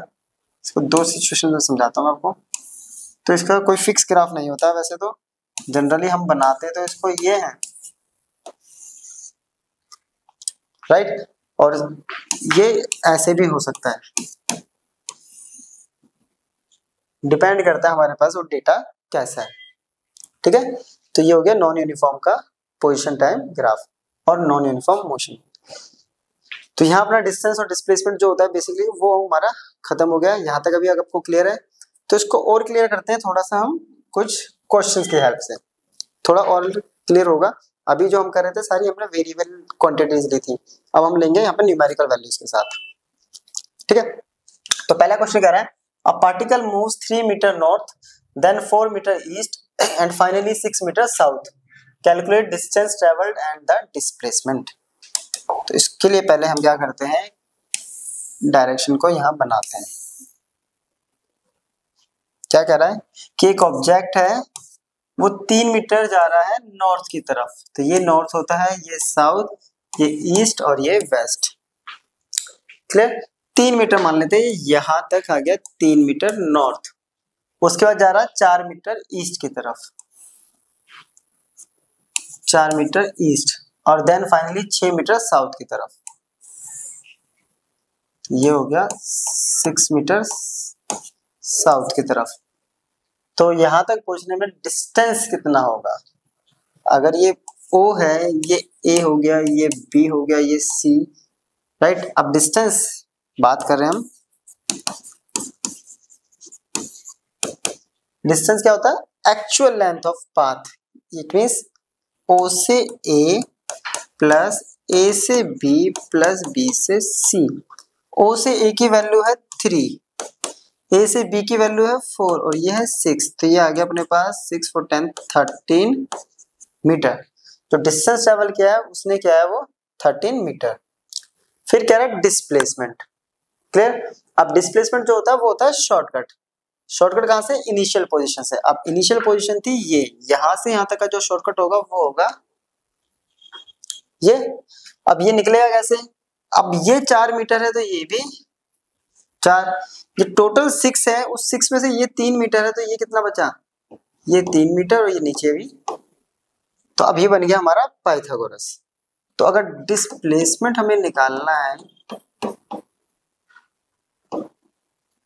इसको 2 सिचुएशन में समझाता हूँ आपको। तो इसका कोई फिक्स ग्राफ नहीं होता, वैसे तो जनरली हम बनाते हैं तो इसको ये है, राइट। और ये ऐसे भी हो सकता है, डिपेंड करता है हमारे पास वो डेटा कैसा है, ठीक है। तो ये हो गया नॉन यूनिफॉर्म का पोजीशन टाइम ग्राफ और नॉन यूनिफॉर्म मोशन। तो यहाँ अपना डिस्टेंस और डिस्प्लेसमेंट जो होता है बेसिकली वो हमारा खत्म हो गया। यहाँ तक अभी अगर आपको क्लियर है तो इसको और क्लियर करते हैं थोड़ा सा हम कुछ क्वेश्चंस की हेल्प से, थोड़ा और क्लियर होगा। अभी जो हम कर रहे थे सारी हमने वेरिएबल क्वांटिटीज ली थी, अब हम लेंगे यहाँ पे न्यूमेरिकल वैल्यूज के साथ, ठीक है। तो पहला क्वेश्चन कह रहा है a particle moves 3 metre north then 4 metre east and finally 6 metre south, calculate distance travelled and the displacement. तो इसके लिए पहले हम क्या करते हैं, डायरेक्शन को यहाँ बनाते हैं। क्या कह रहा है कि एक ऑब्जेक्ट है वो 3 मीटर जा रहा है नॉर्थ की तरफ, तो ये नॉर्थ होता है, ये साउथ, ये ईस्ट और ये वेस्ट। क्लियर। 3 मीटर मान लेते हैं, यहां तक आ गया 3 मीटर नॉर्थ, उसके बाद जा रहा है 4 मीटर ईस्ट की तरफ, 4 मीटर ईस्ट, और देन फाइनली 6 मीटर साउथ की तरफ। ये हो गया 6 मीटर साउथ की तरफ। तो यहां तक पहुंचने में डिस्टेंस कितना होगा? अगर ये O है, ये A हो गया, ये B हो गया, ये C, राइट। अब डिस्टेंस बात कर रहे हैं हम। डिस्टेंस क्या होता है? Actual length of path. It means O से A प्लस A से B प्लस B से C। O से A की वैल्यू है 3, A से B की वैल्यू है 4 और ये है 6, तो ये आ गया अपने पास 6 4 10 13 मीटर। तो डिस्टेंस ट्रेवल किया है उसने, क्या है वो 13 मीटर। फिर कह रहा है डिस्प्लेसमेंट। क्लियर? अब डिस्प्लेसमेंट जो होता है वो होता है शॉर्टकट। शॉर्टकट कहां से? इनिशियल पोजीशन से। अब इनिशियल पोजीशन थी ये, यहां से यहां तक का जो शॉर्टकट होगा वो होगा ये। अब ये निकलेगा कैसे? अब ये 4 मीटर है तो ये भी 4, ये टोटल 6 है, उस 6 में से ये 3 मीटर है तो ये कितना बचा? ये 3 मीटर और ये नीचे भी। तो अब ये बन गया हमारा पाइथागोरस। तो अगर डिस्प्लेसमेंट हमें निकालना है,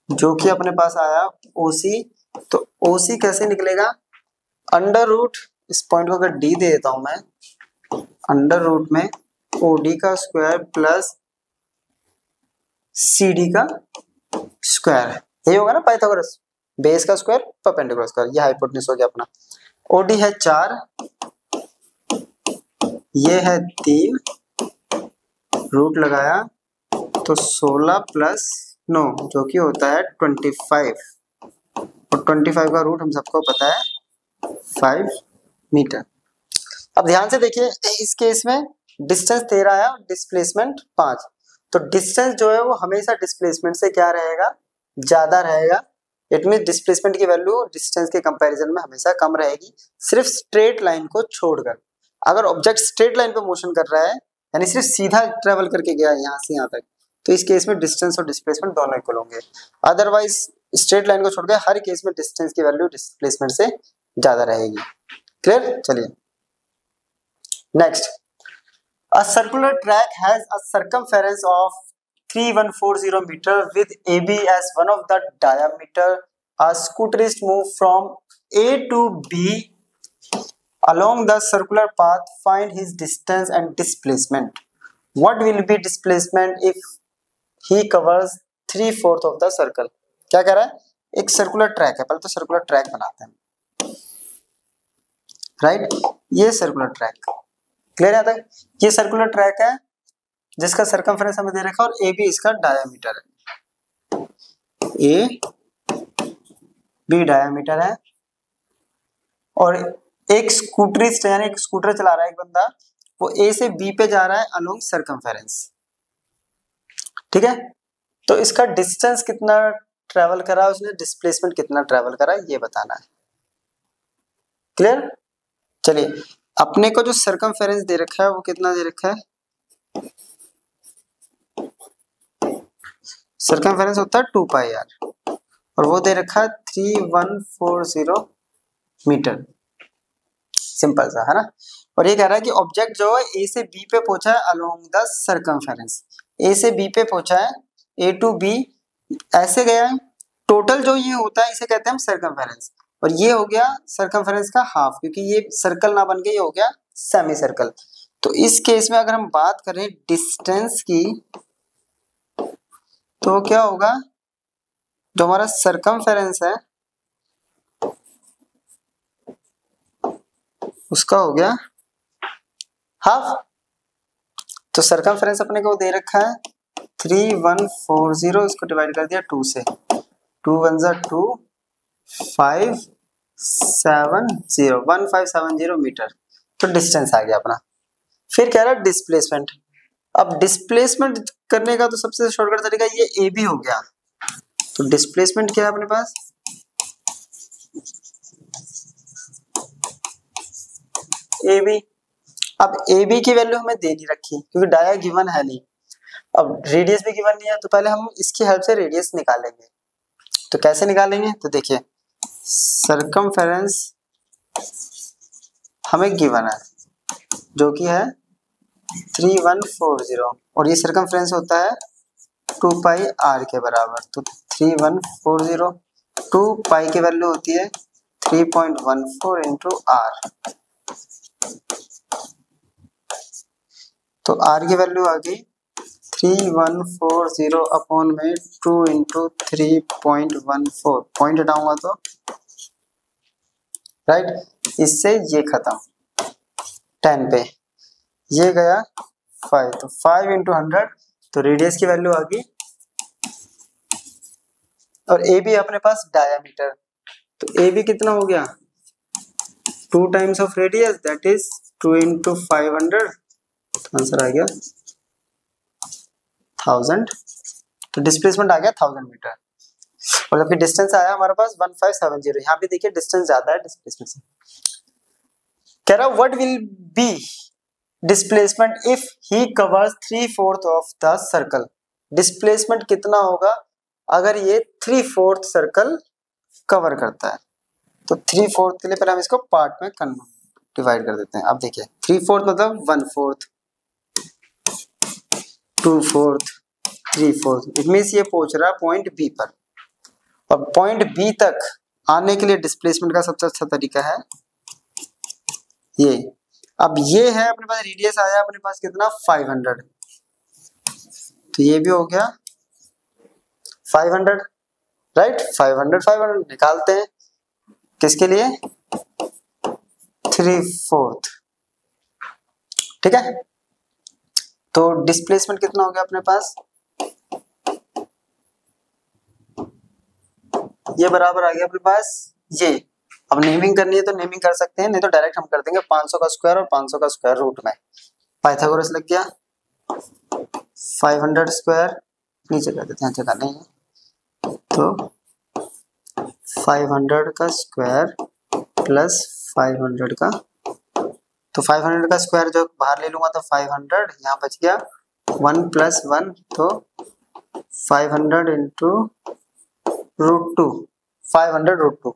जो कि अपने पास आया OC, तो OC कैसे निकलेगा? अंडर रूट, इस पॉइंट को अगर D दे देता हूं मैं, अंडर रूट में OD का स्क्वायर प्लस CD का स्क्वायर है, ये होगा ना पाइथागोरस। बेस का स्क्वायर परपेंडिकुलर स्क्वायर, ये हाइपोटेन्यूज हो गया अपना। OD है 4, ये है 3, रूट लगाया तो 16 प्लस 9 जो कि होता है 25, और 25 का रूट हम सबको पता है 5 मीटर। अब ध्यान से देखिए, इस केस में डिस्टेंस 13 है और डिस्प्लेसमेंट 5। तो डिस्टेंस जो है वो हमेशा डिस्प्लेसमेंट से क्या रहेगा? ज्यादा रहेगा। इट मीन डिस्प्लेसमेंट की वैल्यू डिस्टेंस के कंपैरिजन में हमेशा कम रहेगी, सिर्फ स्ट्रेट लाइन को छोड़कर। अगर ऑब्जेक्ट स्ट्रेट लाइन पे मोशन कर रहा है, यानी सिर्फ सीधा ट्रेवल करके गया है यहाँ से यहाँ तक, तो इस केस में डिस्टेंस और डिस्प्लेसमेंट दोनों इक्वल होंगे। अदरवाइज स्ट्रेट लाइन को छोड़कर हर केस में डिस्टेंस की वैल्यू डिस्प्लेसमेंट से ज्यादा रहेगी। क्लियर? चलिए next. A circular track has a circumference of 3140 meter with AB as one of the diameter. A scooterist move from A to B along the circular path. Find his distance and displacement. What will be displacement if he covers 3/4 of the circle? क्या कह रहा है? एक circular track है, पहले तो circular track बनाते हैं, राइट? ये सर्कुलर ट्रैक क्लियर है तक? ये सर्कुलर ट्रैक है जिसका सर्कमफेरेंस हमें दे रखा है और ए बी इसका डायामीटर है, ए बी डायामीटर है। और एक स्कूटरिस्ट यानी एक स्कूटर चला रहा है एक बंदा, वो ए से बी पे जा रहा है अलोंग सर्कमफेरेंस, ठीक है? तो इसका डिस्टेंस कितना ट्रेवल करा उसने, डिस्प्लेसमेंट कितना ट्रेवल करा, ये बताना है। क्लियर? चलिए, अपने को जो सर्कमफेरेंस दे रखा है वो कितना दे रखा है? सर्कमफेरेंस होता है 2πr और वो दे रखा है 3140 मीटर। सिंपल सा है ना? और ये कह रहा है कि ऑब्जेक्ट जो है ए से बी पे पहुंचा है अलोंग द सर्कमफेरेंस। ए से बी पे पहुंचा है, ए टू बी ऐसे गया है। टोटल जो ये होता है इसे कहते हैं हम सर्कमफेरेंस, और ये हो गया सर्कमफेरेंस का हाफ, क्योंकि ये सर्कल ना बन के ये हो गया सेमी सर्कल। तो इस केस में अगर हम बात करें डिस्टेंस की, तो क्या होगा? जो हमारा सर्कमफेरेंस है उसका हो गया हाफ। तो सर्कमफेरेंस अपने को दे रखा है 3140, इसको डिवाइड कर दिया 2 से, 2 1 जा 2 1570 मीटर। तो डिस्टेंस आ गया अपना। फिर कह रहा है डिस्प्लेसमेंट। अब डिस्प्लेसमेंट करने का तो सबसे शॉर्टकट तरीका ये ए बी हो गया। तो डिस्प्लेसमेंट क्या है अपने पास? A B. अब ए बी की वैल्यू हमें दे नहीं रखी क्योंकि डाया गिवन है नहीं। अब रेडियस भी गिवन नहीं है, तो पहले हम इसकी हेल्प से रेडियस निकालेंगे। तो कैसे निकालेंगे? तो देखिए, सर्कमफेरेंस हमें गिवन है, जो कि है 3140 और ये सर्कमफ्रेंस होता है 2 पाई r के बराबर। तो 3140 2 पाई की वैल्यू होती है 3.14 इंटू r। तो r की वैल्यू आ गई 3140 अपॉन में 2 इंटू 3.14। पॉइंट हटाऊंगा तो राइट, इससे ये खत्म 10 पे, ये गया 5, तो 5 इंटू 100, तो रेडियस की वैल्यू आ गई। और ए बी अपने पास डायामीटर, तो ए बी कितना हो गया 2 times of radius, that is 2 into 500, तो आंसर आ गया 1000। तो डिस्प्लेसमेंट आ गया 1000 मीटर, और जबकि डिस्टेंस आया हमारे पास 1570। यहाँ भी देखिए डिस्टेंस ज्यादा है डिस्प्लेसमेंट से। कह रहा what will B displacement if he covers 3/4 of the circle. Displacement कितना होगा अगर ये 3/4 सर्कल कवर करता है। तो 3/4 के लिए पहले हम इसको पार्ट में डिवाइड कर देते हैं। अब देखिए 3/4 मतलब 1/4, 2/4, 3/4, इट मीन्स ये पहुंच रहा है पॉइंट बी पर। और पॉइंट बी तक आने के लिए डिस्प्लेसमेंट का सबसे अच्छा तरीका है ये। अब ये है अपने पास रेडियस आया अपने पास कितना 500, तो ये भी हो गया 500 राइट। 500 निकालते हैं किसके लिए 3/4, ठीक है। तो डिस्प्लेसमेंट कितना हो गया अपने पास, ये बराबर आ गया अपने पास ये। अब नेमिंग करनी है तो नेमिंग कर सकते हैं, नहीं तो डायरेक्ट हम कर देंगे 500 का स्क्वायर और 500 का स्क्वायर रूट में। पाइथागोरस लग गया 500 स्क्वायर, नीचे कर देते हैं, जगह नहीं है तो 500 का स्क्वायर प्लस 500 का, तो 500 का स्क्वायर जो बाहर ले लूंगा तो 500, यहाँ बच गया 1 + 1, तो 500 इंटू √2, 500 √2।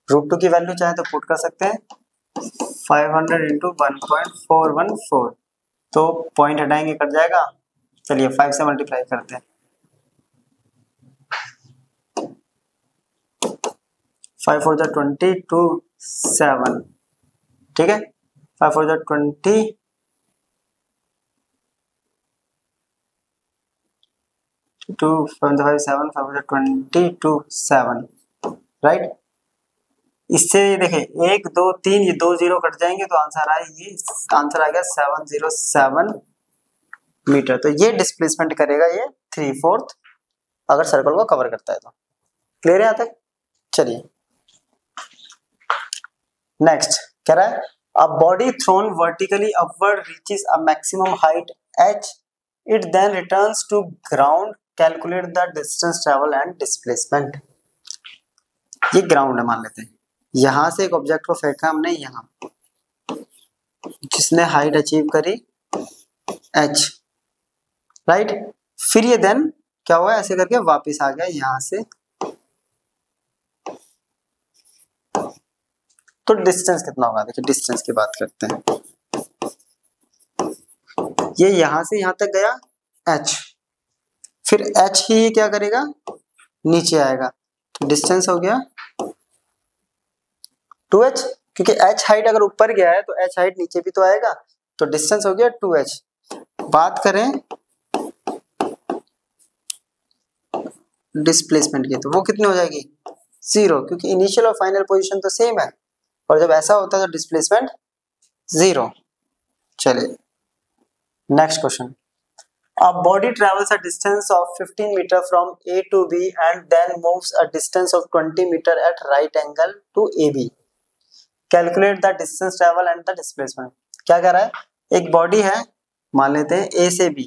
√2 की वैल्यू चाहे तो पुट कर सकते हैं, 500 इंटू 1.414, तो पॉइंट हटाएंगे कट जाएगा। चलिए 5 से मल्टीप्लाई करते हैं, 5 4 जा 20, 2 7, ठीक है। 5 4 जा 20, 2 5 5 7, 5 4 जा 20, 2 7, राइट। इससे देखिए 1 2 3 ये 2 0 कट जाएंगे तो आंसर आए, ये आंसर आ गया 707 मीटर। तो ये डिस्प्लेसमेंट करेगा ये 3/4 अगर सर्कल को कवर करता है तो। क्लियर है यहाँ तक। चलिए नेक्स्ट कह रहा है a body thrown vertically upward reaches a maximum height h, it then returns to ground, calculate the distance travel and displacement. ये ग्राउंड है मान लेते हैं, यहां से एक ऑब्जेक्ट को फेंका हमने यहाँ, जिसने हाइट अचीव करी h, राइट। फिर ये देन क्या हुआ ऐसे करके वापस आ गया यहां से, तो डिस्टेंस कितना होगा देखिए, डिस्टेंस की बात करते हैं। ये यहां से यहां तक गया h, फिर h ही क्या करेगा नीचे आएगा, तो डिस्टेंस हो गया 2h, क्योंकि h हाइट अगर ऊपर गया है तो h हाइट नीचे भी तो आएगा, तो डिस्टेंस हो गया 2h। बात करें डिस्प्लेसमेंट की तो वो कितनी हो जाएगी 0, क्योंकि इनिशियल और फाइनल पोजीशन तो सेम है, और जब ऐसा होता है तो डिस्प्लेसमेंट 0। चलिए next question. A body travels a distance of 15 meter from A to B and then moves a distance of 20 meter at right angle to AB. Calculate the distance travel and the displacement. क्या कह रहा है, एक body है मान लेते हैं A से B,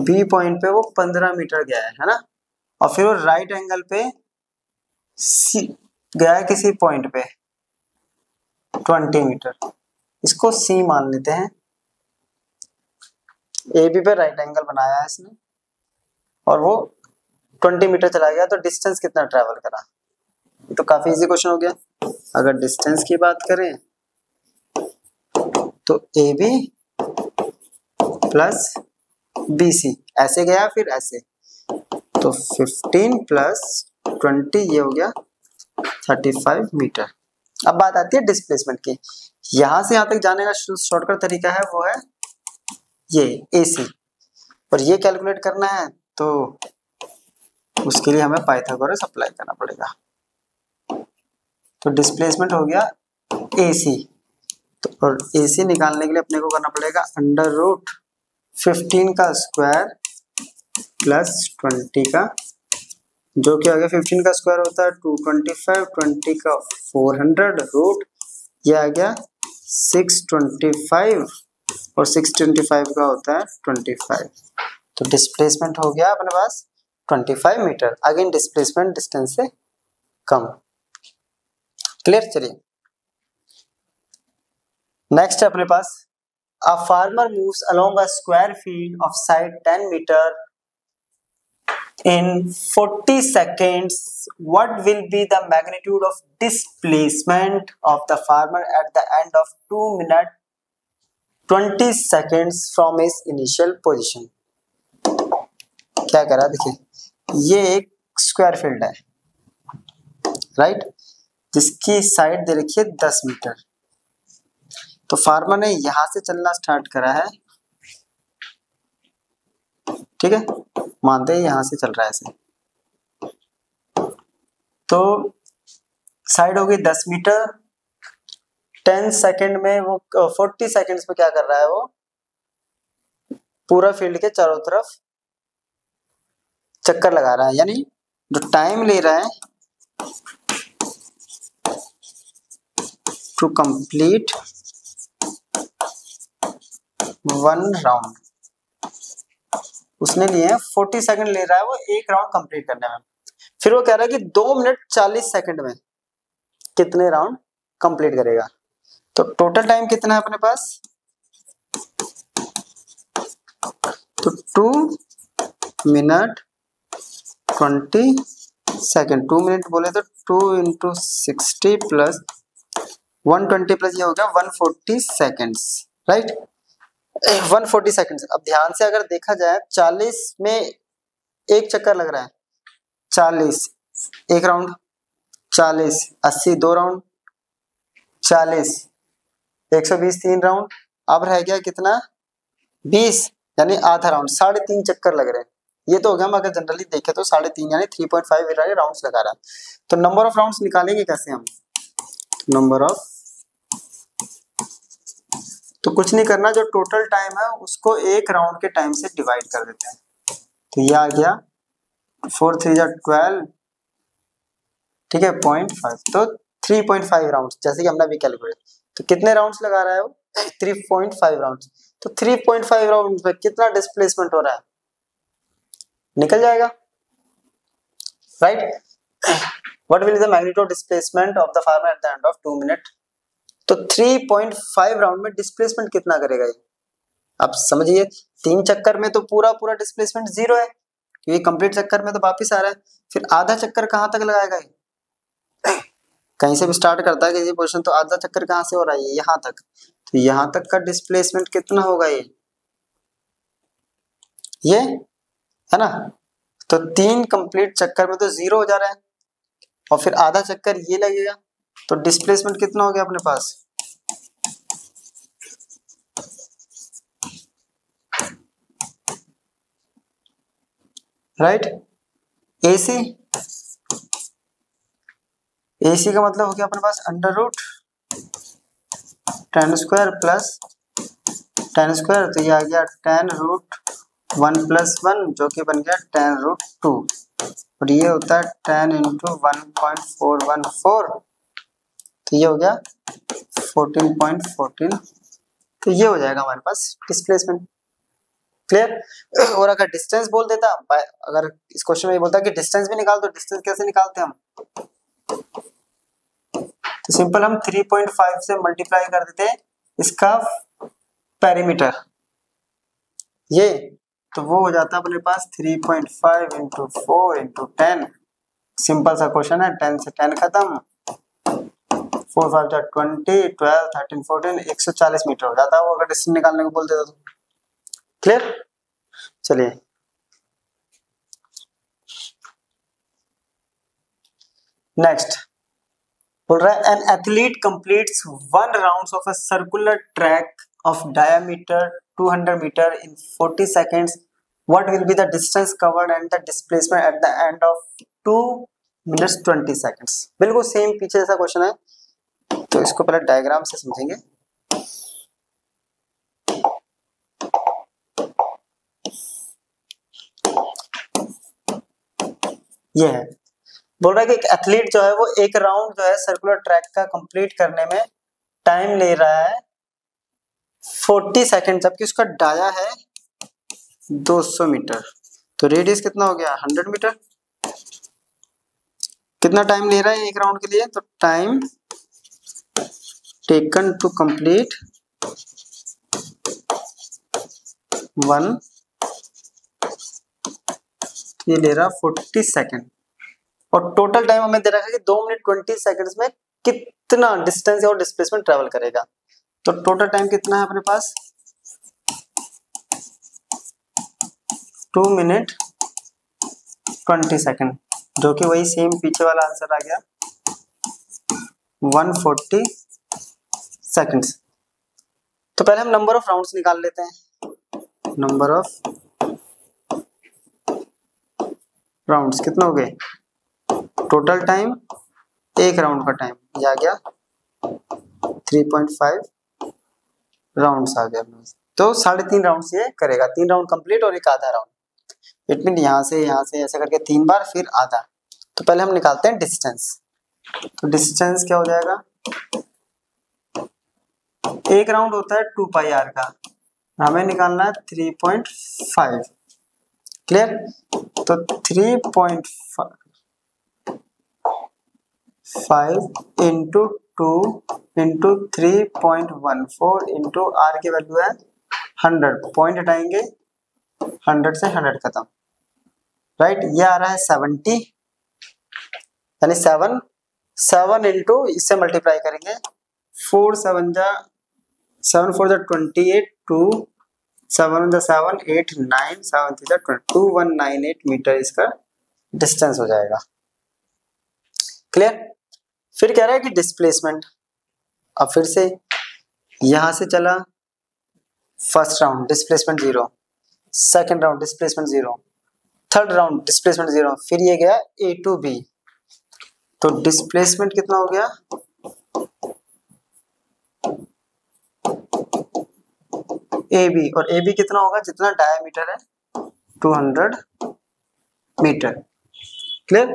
B पॉइंट पे वो 15 मीटर गया है ना, और फिर वो राइट एंगल पे C गया है किसी पॉइंट पे 20 मीटर, इसको C मान लेते हैं। ए बी पे राइट एंगल बनाया है इसने और वो 20 मीटर चला गया, तो डिस्टेंस कितना ट्रेवल करा, ये तो काफी इजी क्वेश्चन हो गया। अगर डिस्टेंस की बात करें तो A B plus B C, ऐसे गया फिर ऐसे, तो 15 प्लस 20 ये हो गया 35 मीटर। अब बात आती है डिस्प्लेसमेंट की। यहां से यहां तक जाने का शॉर्टकट तरीका है वो है ये AC, और ये कैलकुलेट करना है तो उसके लिए हमें पाइथागोरस अप्लाई करना पड़ेगा। तो डिस्प्लेसमेंट हो गया AC, तो और AC निकालने के लिए अपने को करना पड़ेगा अंडर रूट 15 का स्क्वायर प्लस 20 का, जो कि आगे 15 का स्क्वायर होता है 225, 20 का 400, रूट ये आ गया 625 और 625 का होता है 25। तो डिस्प्लेसमेंट हो गया अपने पास 25 मीटर। अगेन डिस्प्लेसमेंट डिस्टेंस से कम। क्लियर? चलिए नेक्स्ट है अपने पास, a farmer moves along a square field of side 10 metre in 40 seconds. What will be the magnitude of displacement of the farmer at the end of 2 minutes 20 seconds from his initial position? क्या करा देखिए, ये एक square field है right, जिसकी side दे रखी है 10 metre. तो फार्मर ने यहां से चलना स्टार्ट करा है, ठीक है, मानते हैं यहां से चल रहा है ऐसे, तो साइड हो गई 10 मीटर, 10 सेकंड में वो 40 सेकंड्स में क्या कर रहा है, वो पूरा फील्ड के चारों तरफ चक्कर लगा रहा है, यानी जो टाइम ले रहा है टू कंप्लीट 1 राउंड, उसने लिए 40 सेकंड ले रहा है वो एक राउंड कंप्लीट करने में। फिर वो कह रहा है कि 2 मिनट 40 सेकंड में कितने राउंड कंप्लीट करेगा। तो टोटल टाइम कितना है अपने पास, तो 2 मिनट 20 सेकंड, 2 मिनट बोले तो 2 इंटू 60 प्लस 120 प्लस ये हो गया 140 सेकेंड्स राइट, 140 सेकंड्स। अब ध्यान से अगर देखा जाए 40 में एक चक्कर लग रहा है, 40 एक राउंड, 40 80 2 राउंड, 40 120 3 राउंड, अब रह गया कितना 20, यानी आधा राउंड, 3.5 चक्कर लग रहे हैं। ये तो हो गया, हम अगर जनरली देखें तो 3.5 यानी 3.5 राउंड्स लगा रहा है। तो नंबर ऑफ राउंड्स निकालेंगे कैसे हम, नंबर ऑफ, तो कुछ नहीं करना, जो टोटल टाइम है उसको एक राउंड के टाइम से डिवाइड कर देते हैं। तो ये आ गया 4 3 12, ठीक है 0.5, तो 3.5 राउंड्स, जैसे कि हमने अभी कैलकुलेट। तो कितने राउंड्स लगा रहा है वो, 3.5 राउंड्स। तो 3.5 राउंड में कितना डिस्प्लेसमेंट हो रहा है, निकल जाएगा right. What will the magnitude of displacement of the farmer eight the end of 2 minute. तो 3.5 राउंड में डिस्प्लेसमेंट कितना करेगा ये, अब समझिए 3 चक्कर में तो पूरा पूरा डिस्प्लेसमेंट 0 है, क्योंकि कंप्लीट चक्कर में तो वापिस आ रहा है। फिर आधा चक्कर कहां तक लगाएगा ये, कहीं से भी स्टार्ट करता है किसी पोजीशन, तो आधा चक्कर कहां से हो रहा है, ये यहां तक, तो यहां तक का डिस्प्लेसमेंट कितना होगा ये है ना। तो 3 कंप्लीट चक्कर में तो 0 हो जा रहा है, और फिर आधा चक्कर ये लगेगा, तो डिस्प्लेसमेंट कितना हो गया अपने पास, राइट। AC का मतलब हो गया अपने पास under root 10 square plus 10 square, तो ये आ गया 10 रूट 1 प्लस 1, जो कि बन गया 10 रूट 2, और ये होता है 10 इंटू 1.414, तो ये हो गया 14.14, तो ये हो जाएगा हमारे पास डिस्प्लेसमेंट। क्लियर। और अगर डिस्टेंस बोल देता, अगर इस क्वेश्चन में बोलता कि डिस्टेंस भी निकाल, तो डिस्टेंस कैसे निकालते हम, तो सिंपल हम 3.5 से मल्टीप्लाई कर देते हैं इसका पेरीमीटर, ये तो वो हो जाता है अपने पास 3.5 इंटू 4 इंटू 10, सिंपल सा क्वेश्चन है, 10 से 10 खत्म, 4 5 जा 20, 12 13 14 140 मीटर हो जाता है वो अगर डिस्टेंस निकालने को बोलते तो। क्लियर? चलिए नेक्स्ट बोल रहा है an athlete completes 1 rounds of a circular track of diameter 200 metre in 40 seconds, what will be the distance covered and the displacement at the end of 2 minutes 20 seconds. बिल्कुल same पीछे जैसा question है, तो इसको पहले डायग्राम से समझेंगे। ये है बोल रहा है कि एक एथलीट जो है वो एक राउंड जो है सर्कुलर ट्रैक का कंप्लीट करने में टाइम ले रहा है 40 सेकंड, जबकि उसका डाया है 200 मीटर। तो रेडियस कितना हो गया 100 मीटर। कितना टाइम ले रहा है एक राउंड के लिए, तो टाइम टेकन टू कंप्लीट 1, ये ले रहा 40 सेकंड, और टोटल टाइम हमें दे रखा है कि 2 मिनट 20 सेकंड्स में कितना डिस्टेंस और डिस्प्लेसमेंट ट्रेवल करेगा। तो टोटल टाइम कितना है अपने पास 2 मिनट 20 सेकंड, जो कि वही सेम पीछे वाला आंसर आ गया 140 सेकंड्स। तो पहले हम नंबर ऑफ राउंड्स निकाल लेते हैं। नंबर ऑफ राउंड्स कितना हो गए, टोटल टाइम एक राउंड का टाइम ये आ गया 3.5 राउंड्स आ गया। तो 3.5 राउंड्स ये करेगा, 3 राउंड कंप्लीट और एक आधा राउंड। इट मीन यहाँ से ऐसे करके 3 बार फिर आधा। तो पहले हम निकालते हैं डिस्टेंस। तो डिस्टेंस क्या हो जाएगा, एक राउंड होता है 2 पाई आर का, हमें निकालना है 3.5। क्लियर? तो 3.5 इंटू 2 इंटू 3.14 इंटू आर की वैल्यू है 100, पॉइंट हटाएंगे 100 से 100 खत्म, राइट। ये आ रहा है 70, यानी 7 इंटू इससे मल्टीप्लाई करेंगे 4 7 जा 7 4 जा 28, 2 7 जा 7 8 9 7 3 जा 2198 मीटर इसका डिस्टेंस हो जाएगा। क्लियर? फिर कह रहा है कि डिस्प्लेसमेंट, अब फिर से यहां से चला first round displacement 0, second round displacement 0, third round displacement 0, फिर ये गया ए टू बी। तो डिस्प्लेसमेंट कितना हो गया ए बी, और ए बी कितना होगा जितना डायमीटर है 200 मीटर। क्लियर?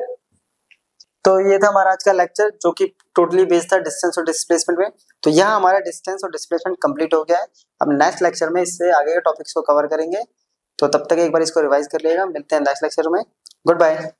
तो ये था हमारा आज का लेक्चर, जो कि टोटली बेस्ड था डिस्टेंस और डिस्प्लेसमेंट में। तो यहाँ हमारा डिस्टेंस और डिस्प्लेसमेंट कंप्लीट हो गया है। अब नेक्स्ट लेक्चर में इससे आगे के टॉपिक्स को कवर करेंगे, तो तब तक एक बार इसको रिवाइज कर लिएगा। मिलते हैं नेक्स्ट लेक्चर में। Good bye.